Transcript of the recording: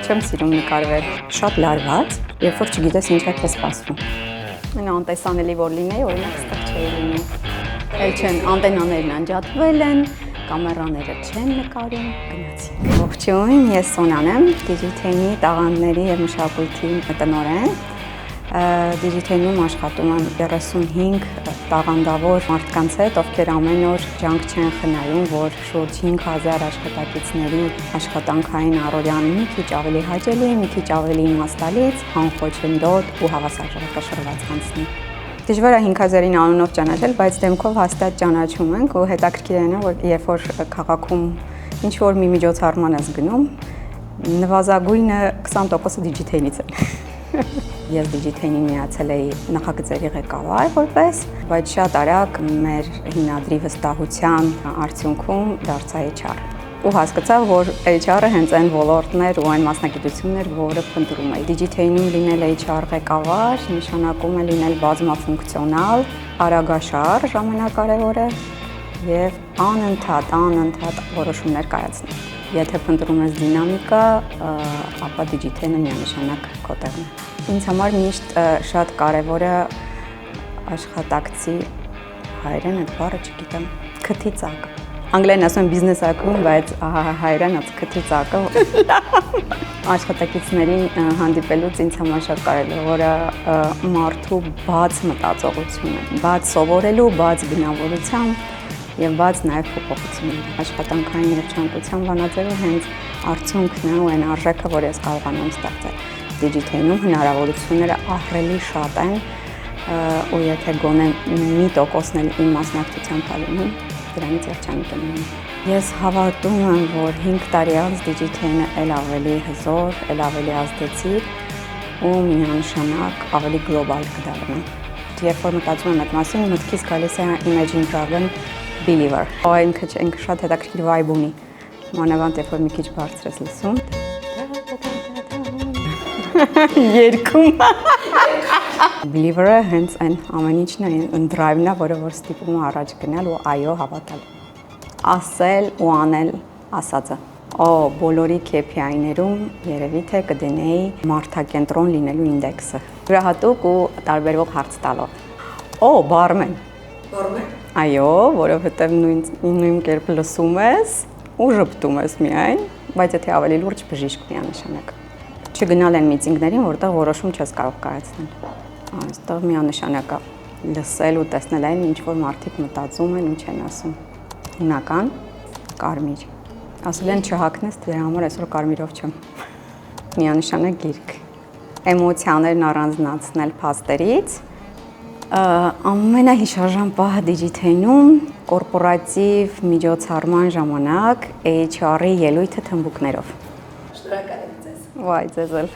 Չեմ սիրում նկարվել, շատ լարված, երբ որ չգիտես ինչ է քեզ սպասվում։ Այն անտեսանելի որ լինեի, օրինակ ստեղ չէի լինում։ Էլ չեն, անտենաներն անջատվել են, կամերաները չեն նկարում, գնացի։ Ողջույն, ես Սոնան եմ, Digitaine-ի տաղանդների և մշակույթի տնօրեն։ Digitaine-ում աշխատում եմ 35 տաղանդավոր մարդկանց հետ, ովքեր ամեն օր ջանք չեն խնայում, որ շուրջ 5000 աշխատակիցների աշխատանքային առօրյան մի քիչ ավելի հաճելի, մի քիչ ավելի իմաստալից, անխոչնդոտ ու հավասարակշռված անցնի։ Դժվար է 5000-ին անունով ճանաչել, բայց դեմքով հաստատ ճանաչում ենք ու հետաքրքիր է, որ երբ որ քաղաքում ինչ-որ մի միջոցառման ես գնում, նվազագույնը 20%-ը Digitaine-ից են։ Ես Digitaine-ին միացել էի նախագծերի ղեկավար որպես, բայց շատ արագ մեր հիմնադրի վստահության արդյունքում դարձա HR։ Ու հասկացա, որ HR-ը հենց այն ոլորտն էր ու այն մասնագիտությունն էր, որը փնտրում էի։ Digitaine-ում լինել HR ղեկավար նշանակում է լինել բազմաֆունկցիոնալ, արագաշար ժամանակակարևորը եւ անընդհատ որոշումներ կայացնել։ Եթե փնտրում ես դինամիկա, ապա Digitaine-ը միանշանակ քո տեղն է։ Ինձ համար միշտ շատ կարևոր է աշխատակցի հայերեն այդ բառը չգիտեմ, քթի ծակը։ Անգլերեն ասում են business acumen, բայց հայերեն քթի ծակը։ Աշխատակիցներին հանդիպելուց ինձ համար շատ կարևոր է մարդու բաց մտածողությունը, բաց սովորելու, բաց բնավորությամբ եւ բաց նաեւ փոփոխություններ։ Աշխատանքային եւ ցանկության վանաձևը հենց արդյունքն է ու այն արժեքը, որ ես կարողանում ստեղծել։ Digitaine-ում հնարավորությունները ահռելի շատ են ու եթե գոնե 1%-ն էլ իմ մասնակցությամբ լինի, դրանից երջանիկ եմ լինում։ Ես հավատում եմ, որ 5 տարի անց Digitaine-ը էլ ավելի հզոր, էլ ավելի ազդեցիկ ու միանշանակ ավելի գլոբալ կդառնա։ Երբ որ մտածում եմ այդ մասին, մտքից գալիս է Imagine Dragon Believer։ Ինքը շատ հետաքրքիր vibe ունի։ Մանավանդ երբ որ մի քիչ բարձր ես լսում։ Երգում։ Believer-ը հենց այն ամեն ինչն է, այն drive-ն է, որը որ ստիպում է առաջ գնալ ու այո հավատալ։ Ասել ու անել ասածը։ Բոլորի KPI-ներում երևի թե կդնեի մարդակենտրոն լինելու ինդեքսը։ Յուրահատուկ ու տարբերվող հարց տալով։ Բարմեն։ Բարմեն։ Այո, որովհետև նույն կերպ լսում ես ու ժպտում ես միայն, բայց եթե ավելի լուրջ բժիշկ միանշանակ։ Չգնալ են միտինգներին, որտեղ որոշում չես կարող կայացնել։ Այստեղ միանշանակ է լսել ու տեսնել այն, ինչ որ մարդիկ մտածում են ու չեն ասում։ Հիմնական կարմիր։ Ասել են չհագնես, դրա համար այսօր կարմիրով չեմ։ Միանշանակ գիրք։ Էմոցիաներն առանձնացնել փաստերից։ Ամենահիշարժան պահը Digitaine-ում կորպորատիվ միջոցառման ժամանակ HR-ի ելույթը թմբուկներով։ Շնորհակալ եմ ձեզ։ Վայ, ձեզ էլ։